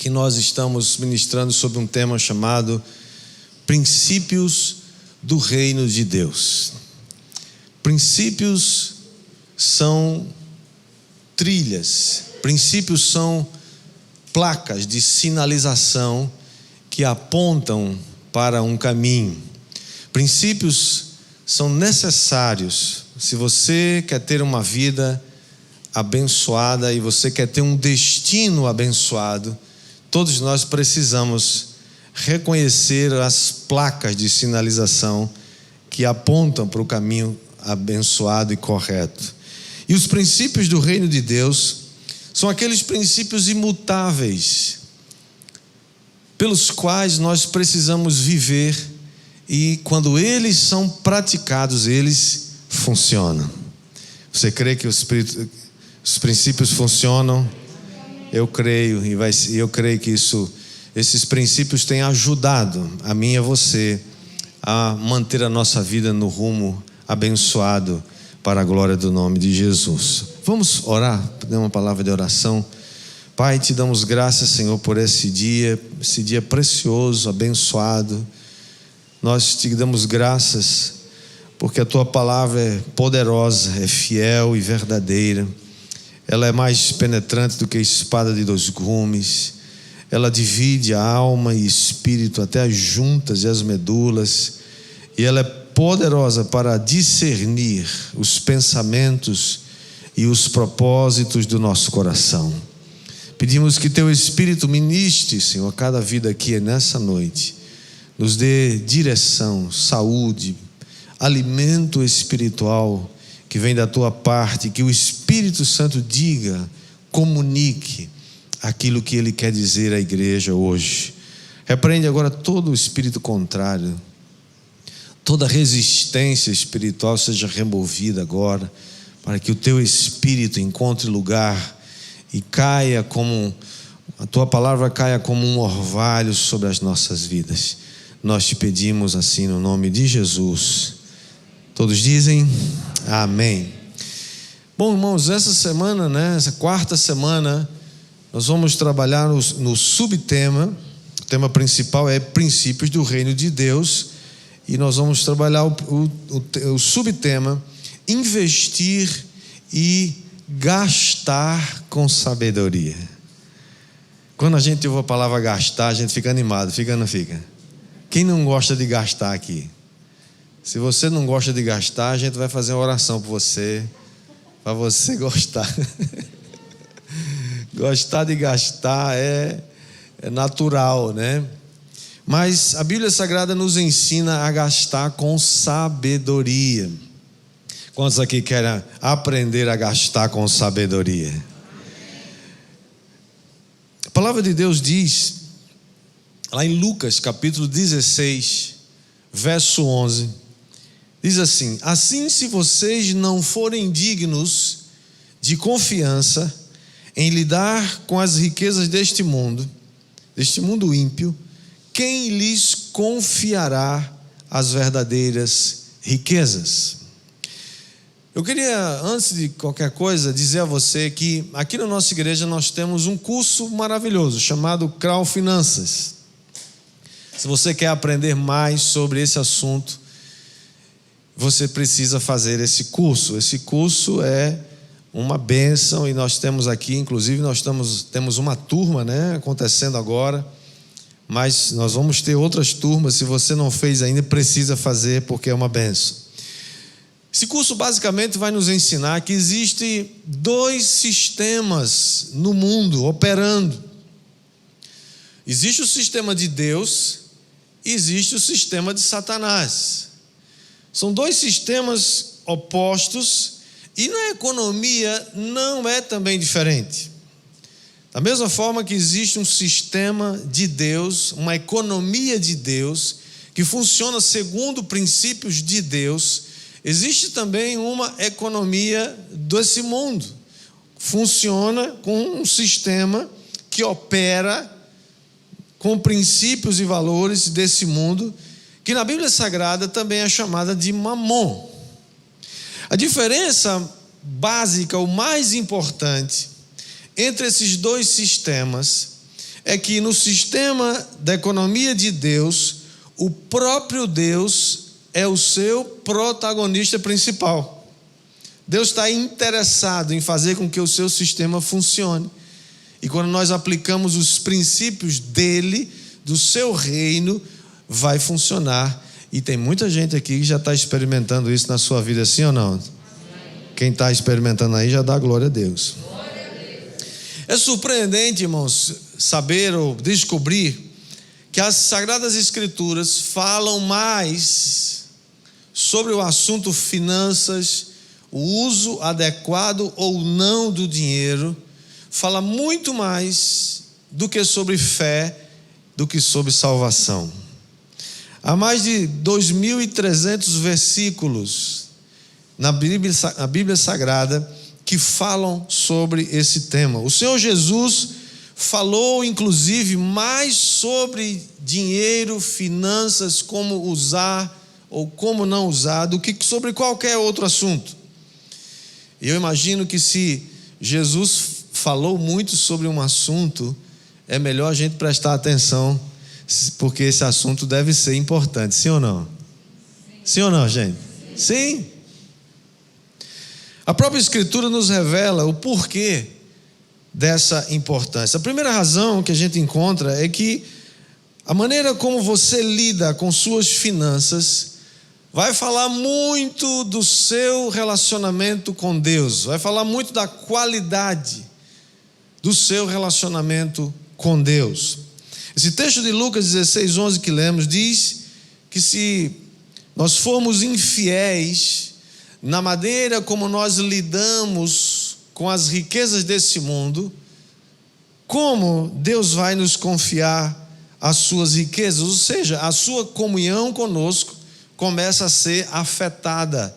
que nós estamos ministrando sobre um tema chamado Princípios do Reino de Deus. Princípios são trilhas, princípios são placas de sinalização que apontam para um caminho. Princípios são necessários se você quer ter uma vida abençoada e você quer ter um destino abençoado. Todos nós precisamos reconhecer as placas de sinalização que apontam para o caminho abençoado e correto. E os princípios do reino de Deus são aqueles princípios imutáveis pelos quais nós precisamos viver, e quando eles são praticados, eles funcionam. Você crê que os princípios funcionam? Eu creio, e eu creio que esses princípios têm ajudado a mim e a você a manter a nossa vida no rumo abençoado para a glória do nome de Jesus. Vamos orar, dar uma palavra de oração. Pai, te damos graças, Senhor, por esse dia precioso, abençoado. Nós te damos graças porque a tua palavra é poderosa, é fiel e verdadeira. Ela é mais penetrante do que a espada de dois gumes. Ela divide a alma e espírito até as juntas e as medulas, e ela é poderosa para discernir os pensamentos e os propósitos do nosso coração. Pedimos que teu Espírito ministre, Senhor, a cada vida aqui nessa noite. Nos dê direção, saúde, alimento espiritual que vem da tua parte, que o Espírito Santo diga, comunique aquilo que ele quer dizer à igreja hoje. Repreende agora todo o espírito contrário, toda resistência espiritual seja removida agora, para que o teu Espírito encontre lugar e caia como a tua palavra caia como um orvalho sobre as nossas vidas. Nós te pedimos assim no nome de Jesus. Todos dizem amém. Bom, irmãos, essa semana, essa quarta semana, nós vamos trabalhar no subtema. O tema principal é princípios do reino de Deus, e nós vamos trabalhar o subtema investir e gastar com sabedoria. Quando a gente ouve a palavra gastar, a gente fica animado, fica ou não fica? Quem não gosta de gastar aqui? Se você não gosta de gastar, a gente vai fazer uma oração por você, para você gostar. Gostar de gastar é natural, né? Mas a Bíblia Sagrada nos ensina a gastar com sabedoria. Quantos aqui querem aprender a gastar com sabedoria? A palavra de Deus diz, lá em Lucas capítulo 16, verso 11, diz assim: assim, se vocês não forem dignos de confiança em lidar com as riquezas deste mundo ímpio, quem lhes confiará as verdadeiras riquezas? Eu queria, antes de qualquer coisa, dizer a você que aqui na nossa igreja nós temos um curso maravilhoso chamado Crau Finanças. Se você quer aprender mais sobre esse assunto, você precisa fazer esse curso. Esse curso é uma bênção, e nós temos aqui, inclusive temos uma turma, acontecendo agora, mas nós vamos ter outras turmas. Se você não fez ainda, precisa fazer, porque é uma bênção. Esse curso basicamente vai nos ensinar que existem dois sistemas no mundo operando. Existe o sistema de Deus e existe o sistema de Satanás. São dois sistemas opostos, e na economia não é também diferente. Da mesma forma que existe um sistema de Deus, uma economia de Deus, que funciona segundo princípios de Deus, existe também uma economia desse mundo. Funciona com um sistema que opera com princípios e valores desse mundo, que na Bíblia Sagrada também é chamada de mamon. A diferença básica, o mais importante, entre esses dois sistemas, é que no sistema da economia de Deus, o próprio Deus é o seu protagonista principal. Deus está interessado em fazer com que o seu sistema funcione. E quando nós aplicamos os princípios dele, do seu reino, vai funcionar. E tem muita gente aqui que já está experimentando isso na sua vida, sim ou não? Amém. Quem está experimentando aí já dá glória a Deus. Glória a Deus. É surpreendente, irmãos, saber ou descobrir que as Sagradas Escrituras falam mais sobre o assunto finanças, o uso adequado ou não do dinheiro, fala muito mais do que sobre fé, do que sobre salvação. Há mais de 2.300 versículos na Bíblia Sagrada que falam sobre esse tema. O Senhor Jesus falou, inclusive, mais sobre dinheiro, finanças, como usar ou como não usar, do que sobre qualquer outro assunto. Eu imagino que se Jesus falou muito sobre um assunto, é melhor a gente prestar atenção, porque esse assunto deve ser importante, sim ou não? Sim ou não, gente? Sim. A própria Escritura nos revela o porquê dessa importância. A primeira razão que a gente encontra é que a maneira como você lida com suas finanças vai falar muito do seu relacionamento com Deus, vai falar muito da qualidade do seu relacionamento com Deus. Esse texto de Lucas 16:11 que lemos diz que se nós formos infiéis na maneira como nós lidamos com as riquezas desse mundo, como Deus vai nos confiar as suas riquezas? Ou seja, a sua comunhão conosco começa a ser afetada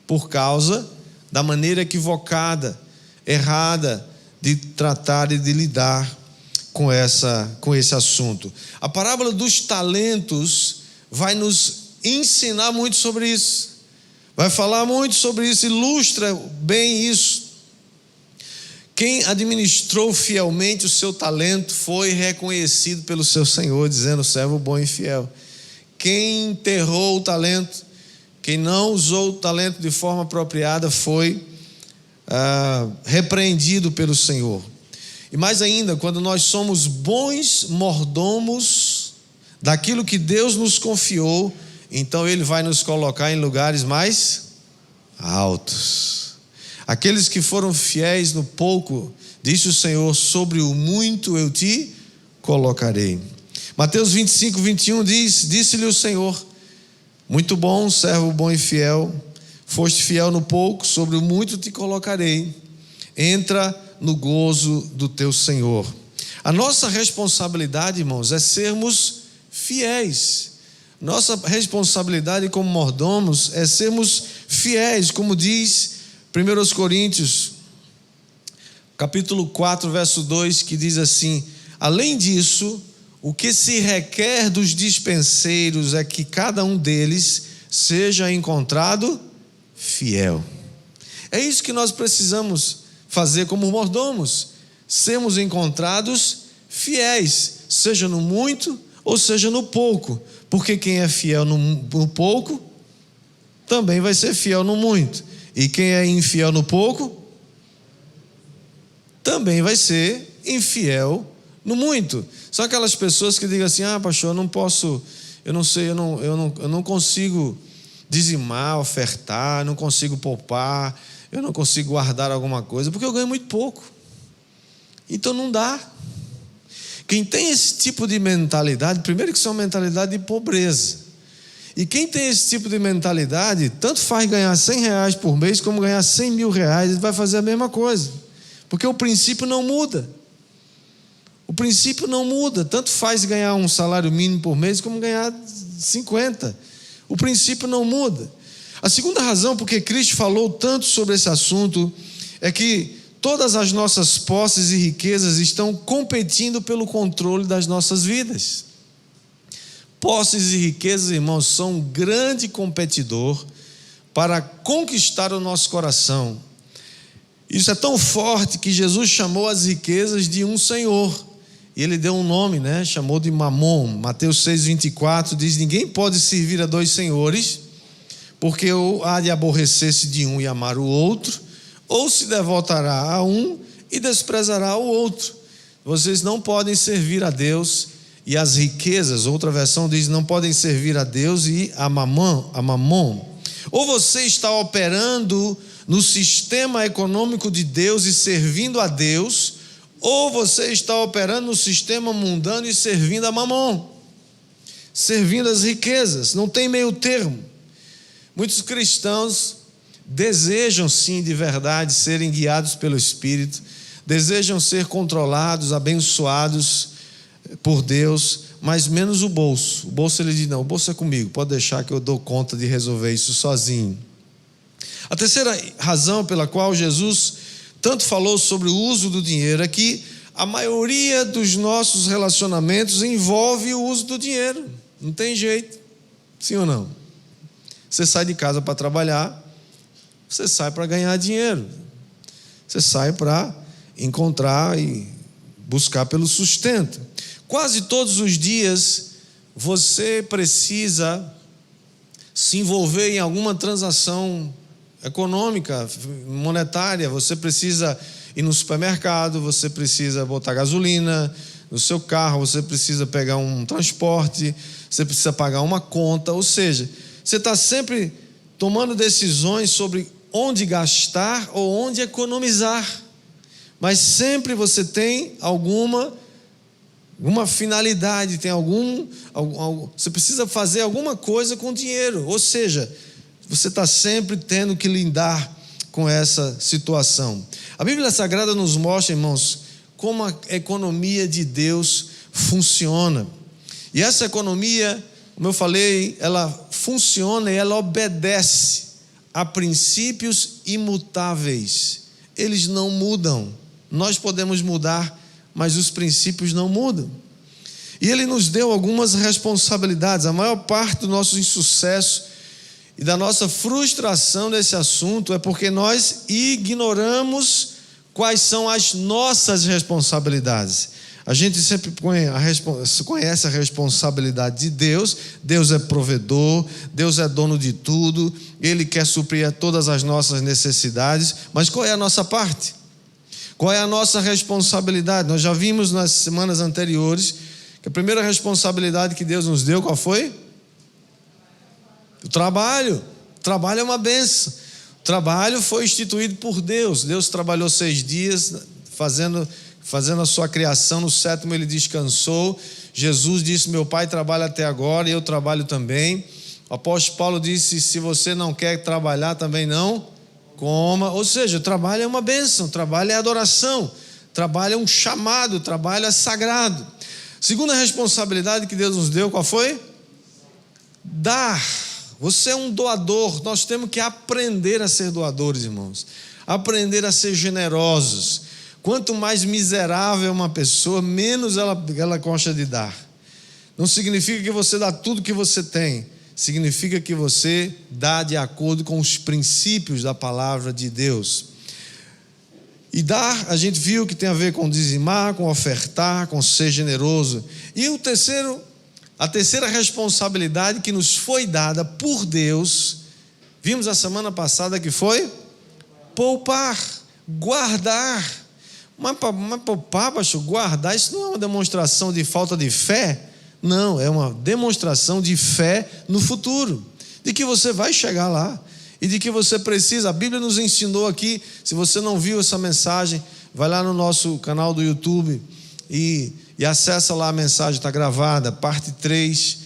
por causa da maneira equivocada, errada de tratar e de lidar com esse assunto. A parábola dos talentos vai nos ensinar muito sobre isso, vai falar muito sobre isso, ilustra bem isso. Quem administrou fielmente o seu talento foi reconhecido pelo seu Senhor, dizendo: servo bom e fiel. Quem enterrou o talento, quem não usou o talento de forma apropriada, foi repreendido pelo Senhor. E mais ainda, quando nós somos bons mordomos daquilo que Deus nos confiou, então Ele vai nos colocar em lugares mais altos. Aqueles que foram fiéis no pouco, disse o Senhor, sobre o muito eu te colocarei. Mateus 25:21 diz: disse-lhe o Senhor: muito bom, servo bom e fiel, foste fiel no pouco, sobre o muito te colocarei, entra no gozo do teu Senhor. A nossa responsabilidade, irmãos, é sermos fiéis. Nossa responsabilidade como mordomos é sermos fiéis, como diz 1 Coríntios, capítulo 4, verso 2, que diz assim: além disso, o que se requer dos dispenseiros é que cada um deles seja encontrado fiel. É isso que nós precisamos fazer como mordomos, sermos encontrados fiéis, seja no muito ou seja no pouco, porque quem é fiel no pouco, também vai ser fiel no muito, e quem é infiel no pouco, também vai ser infiel no muito. São aquelas pessoas que digam assim: pastor, eu não posso, eu não sei, eu não consigo dizimar, ofertar, não consigo poupar, eu não consigo guardar alguma coisa, porque eu ganho muito pouco, então não dá. Quem tem esse tipo de mentalidade, primeiro que isso é uma mentalidade de pobreza, e quem tem esse tipo de mentalidade, tanto faz ganhar R$100 por mês, como ganhar 100 mil reais, ele vai fazer a mesma coisa, porque o princípio não muda. O princípio não muda, tanto faz ganhar um salário mínimo por mês, como ganhar 50. O princípio não muda. A segunda razão porque Cristo falou tanto sobre esse assunto é que todas as nossas posses e riquezas estão competindo pelo controle das nossas vidas. Posses e riquezas, irmãos, são um grande competidor para conquistar o nosso coração. Isso é tão forte que Jesus chamou as riquezas de um Senhor. E ele deu um nome, né? Chamou de Mamon. Mateus 6,24 diz: ninguém pode servir a dois senhores, porque ou há de aborrecer-se de um e amar o outro, ou se devotará a um e desprezará o outro. Vocês não podem servir a Deus e as riquezas. Outra versão diz: não podem servir a Deus e a Mamon. Ou você está operando no sistema econômico de Deus e servindo a Deus, ou você está operando no sistema mundano e servindo a Mamon, servindo as riquezas. Não tem meio termo. Muitos cristãos desejam sim de verdade serem guiados pelo Espírito, desejam ser controlados, abençoados por Deus, mas menos o bolso. O bolso, ele diz: não, o bolso é comigo, pode deixar que eu dou conta de resolver isso sozinho. A terceira razão pela qual Jesus tanto falou sobre o uso do dinheiro é que a maioria dos nossos relacionamentos envolve o uso do dinheiro. Não tem jeito, sim ou não? Você sai de casa para trabalhar, você sai para ganhar dinheiro, você sai para encontrar e buscar pelo sustento. Quase todos os dias você precisa se envolver em alguma transação econômica, monetária. Você precisa ir no supermercado, você precisa botar gasolina no seu carro, você precisa pegar um transporte, você precisa pagar uma conta. Ou seja, você está sempre tomando decisões sobre onde gastar ou onde economizar, mas sempre você tem alguma finalidade, tem você precisa fazer alguma coisa com dinheiro. Ou seja, você está sempre tendo que lidar com essa situação. A Bíblia Sagrada nos mostra, irmãos, como a economia de Deus funciona. E essa economia, como eu falei, ela funciona e ela obedece a princípios imutáveis. Eles não mudam. Nós podemos mudar, mas os princípios não mudam. E Ele nos deu algumas responsabilidades. A maior parte do nosso insucesso e da nossa frustração nesse assunto é porque nós ignoramos quais são as nossas responsabilidades. A gente sempre conhece a responsabilidade de Deus. Deus é provedor, Deus é dono de tudo, Ele quer suprir todas as nossas necessidades. Mas qual é a nossa parte? Qual é a nossa responsabilidade? Nós já vimos nas semanas anteriores que a primeira responsabilidade que Deus nos deu, qual foi? O trabalho. O trabalho é uma bênção. O trabalho foi instituído por Deus. Deus trabalhou 6 dias fazendo a sua criação. No 7º ele descansou. Jesus disse: meu Pai trabalha até agora e eu trabalho também. O apóstolo Paulo disse: se você não quer trabalhar, também não coma. Ou seja, o trabalho é uma bênção, o trabalho é adoração, o trabalho é um chamado, o trabalho é sagrado. Segunda responsabilidade que Deus nos deu, qual foi? Dar. Você é um doador. Nós temos que aprender a ser doadores, irmãos, aprender a ser generosos. Quanto mais miserável uma pessoa, menos ela gosta de dar. Não significa que você dá tudo que você tem, significa que você dá de acordo com os princípios da palavra de Deus. E dar, a gente viu que tem a ver com dizimar, com ofertar, com ser generoso. E a terceira responsabilidade que nos foi dada por Deus, vimos a semana passada, que foi poupar, guardar. Mas poupar, pastor, guardar, isso não é uma demonstração de falta de fé? Não, é uma demonstração de fé no futuro, de que você vai chegar lá e de que você precisa. A Bíblia nos ensinou aqui. Se você não viu essa mensagem, vai lá no nosso canal do YouTube e acessa lá a mensagem, está gravada, parte 3,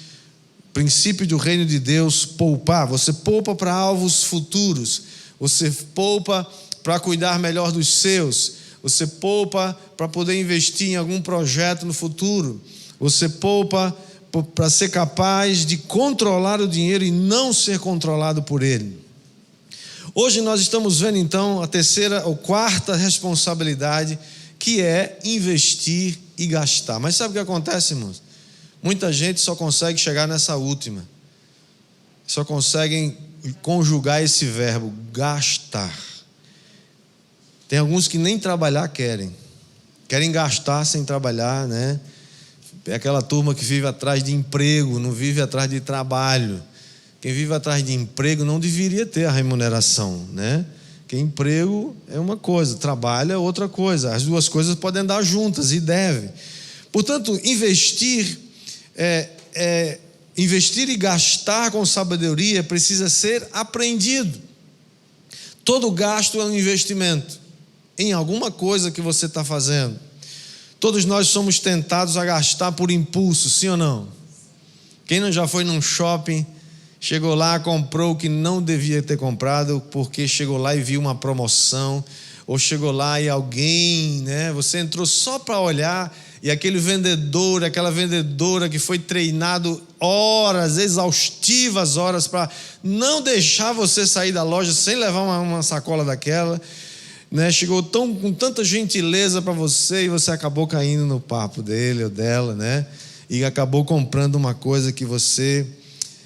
princípio do reino de Deus, poupar. Você poupa para alvos futuros, você poupa para cuidar melhor dos seus, você poupa para poder investir em algum projeto no futuro, você poupa para ser capaz de controlar o dinheiro e não ser controlado por ele. Hoje nós estamos vendo então a terceira ou quarta responsabilidade, que é investir e gastar. Mas sabe o que acontece, irmãos? Muita gente só consegue chegar nessa última, só conseguem conjugar esse verbo, gastar. Tem alguns que nem trabalhar querem, querem gastar sem trabalhar, né? É aquela turma que vive atrás de emprego, não vive atrás de trabalho. Quem vive atrás de emprego não deveria ter a remuneração, né? Porque emprego é uma coisa, trabalho é outra coisa. As duas coisas podem andar juntas e devem. Portanto, investir e gastar com sabedoria precisa ser aprendido. Todo gasto é um investimento em alguma coisa que você está fazendo. Todos nós somos tentados a gastar por impulso, sim ou não? Quem não já foi num shopping, chegou lá, comprou o que não devia ter comprado, porque chegou lá e viu uma promoção, ou chegou lá e alguém, né? Você entrou só para olhar, e aquele vendedor, aquela vendedora que foi treinado horas, exaustivas horas, para não deixar você sair da loja sem levar uma sacola daquela, né? Chegou com tanta gentileza para você, e você acabou caindo no papo dele ou dela, né? E acabou comprando uma coisa que você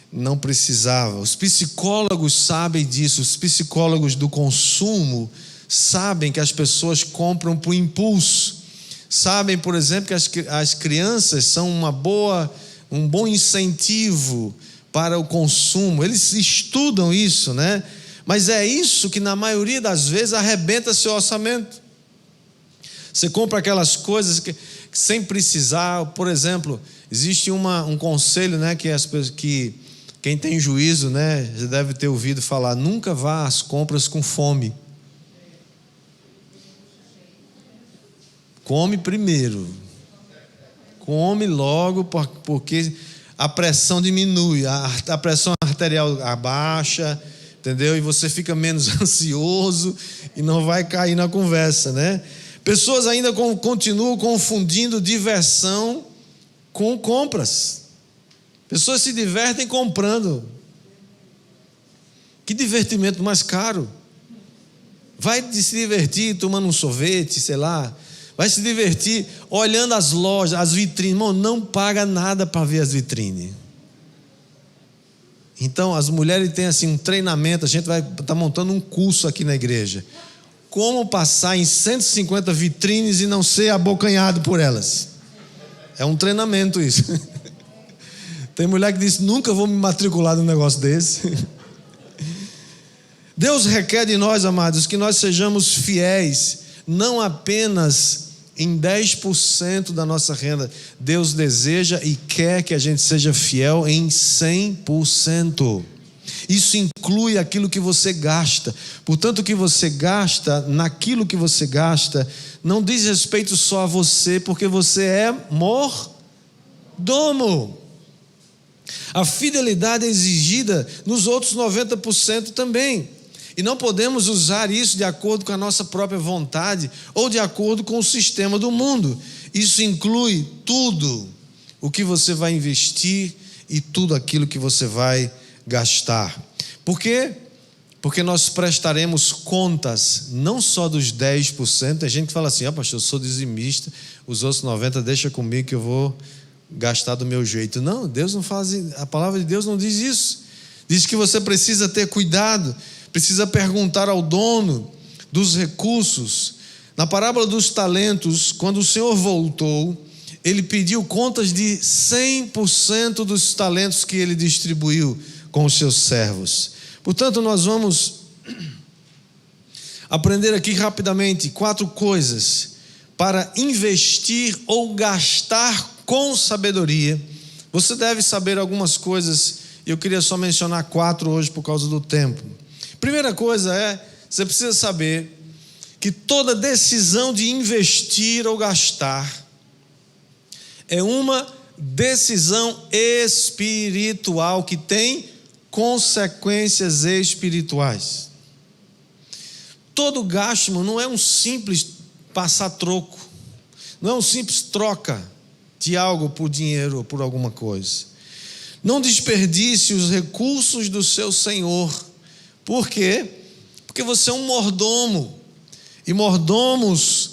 não precisava. Os psicólogos sabem disso, os psicólogos do consumo sabem que as pessoas compram por impulso. Sabem, por exemplo, que as crianças são um bom incentivo para o consumo. Eles estudam isso, né? Mas é isso que na maioria das vezes arrebenta seu orçamento. Você compra aquelas coisas que sem precisar. Por exemplo, existe um conselho, né, que quem tem juízo, né, já deve ter ouvido falar: nunca vá às compras com fome. Come primeiro. Come logo, porque a pressão diminui, a pressão arterial abaixa, entendeu? E você fica menos ansioso e não vai cair na conversa, né? Pessoas ainda continuam confundindo diversão com compras. Pessoas se divertem comprando. Que divertimento mais caro. Vai se divertir tomando um sorvete, sei lá. Vai se divertir olhando as lojas, as vitrines. Irmão, não paga nada para ver as vitrines. Então, as mulheres têm assim um treinamento. A gente vai estar montando um curso aqui na igreja. Como passar em 150 vitrines e não ser abocanhado por elas. É um treinamento isso. Tem mulher que diz: nunca vou me matricular num negócio desse. Deus requer de nós, amados, que nós sejamos fiéis, não apenas em 10% da nossa renda. Deus deseja e quer que a gente seja fiel em 100%. Isso inclui aquilo que você gasta. Portanto, o que você gasta, naquilo que você gasta, não diz respeito só a você, porque você é mordomo. A fidelidade é exigida nos outros 90% também. E não podemos usar isso de acordo com a nossa própria vontade ou de acordo com o sistema do mundo. Isso inclui tudo o que você vai investir e tudo aquilo que você vai gastar. Por quê? Porque nós prestaremos contas não só dos 10%. Tem gente que fala assim: pastor, eu sou dizimista, os outros 90% deixa comigo que eu vou gastar do meu jeito. Não, Deus não faz, a palavra de Deus não diz isso. Diz que você precisa ter cuidado, precisa perguntar ao dono dos recursos. Na parábola dos talentos, quando o Senhor voltou, ele pediu contas de 100% dos talentos que ele distribuiu com os seus servos. Portanto, nós vamos aprender aqui rapidamente 4 coisas para investir ou gastar com sabedoria. Você deve saber algumas coisas, e eu queria só mencionar 4 hoje por causa do tempo. Primeira coisa você precisa saber que toda decisão de investir ou gastar é uma decisão espiritual que tem consequências espirituais. Todo gasto não é um simples passar troco, não é um simples troca de algo por dinheiro ou por alguma coisa. Não desperdice os recursos do seu Senhor. Por quê? Porque você é um mordomo, e mordomos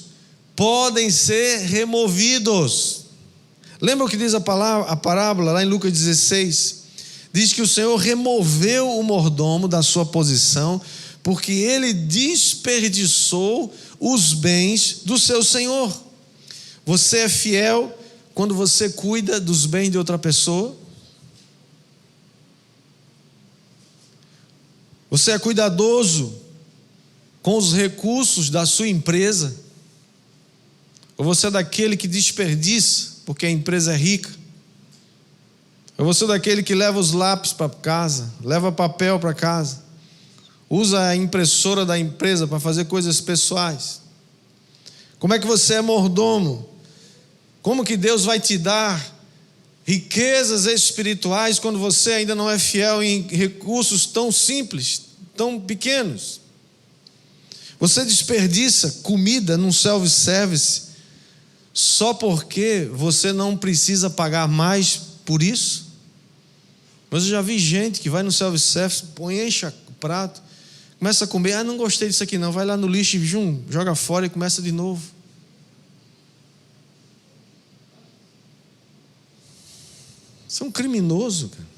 podem ser removidos. Lembra o que diz a parábola lá em Lucas 16? Diz que o Senhor removeu o mordomo da sua posição, porque ele desperdiçou os bens do seu Senhor. Você é fiel quando você cuida dos bens de outra pessoa? Você é cuidadoso com os recursos da sua empresa? Ou você é daquele que desperdiça porque a empresa é rica? Ou você é daquele que leva os lápis para casa, leva papel para casa, usa a impressora da empresa para fazer coisas pessoais? Como é que você é mordomo? Como que Deus vai te dar riquezas espirituais quando você ainda não é fiel em recursos tão simples, tão pequenos? Você desperdiça comida num self-service só porque você não precisa pagar mais por isso? Mas eu já vi gente que vai no self-service, enche o prato, começa a comer, não gostei disso aqui não, vai lá no lixo, joga fora e começa de novo. Você é um criminoso, cara.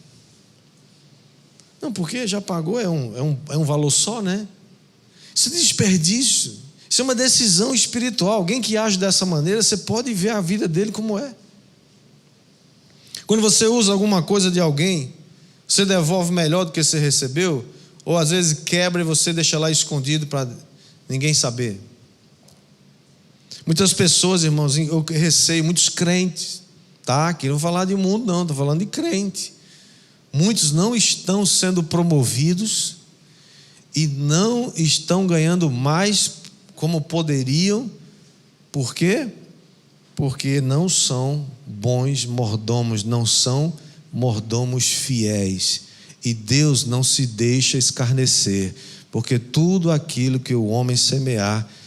Não, porque já pagou, é um valor só, né? Isso é desperdício. Isso é uma decisão espiritual. Alguém que age dessa maneira, você pode ver a vida dele como é. Quando você usa alguma coisa de alguém, você devolve melhor do que você recebeu? Ou às vezes quebra e você deixa lá escondido para ninguém saber? Muitas pessoas, irmãos, eu receio, muitos crentes, tá? Aqui não vou falar de mundo não, estou falando de crente. Muitos não estão sendo promovidos e não estão ganhando mais como poderiam. Por quê? Porque não são bons mordomos, não são mordomos fiéis. E Deus não se deixa escarnecer, porque tudo aquilo que o homem semear,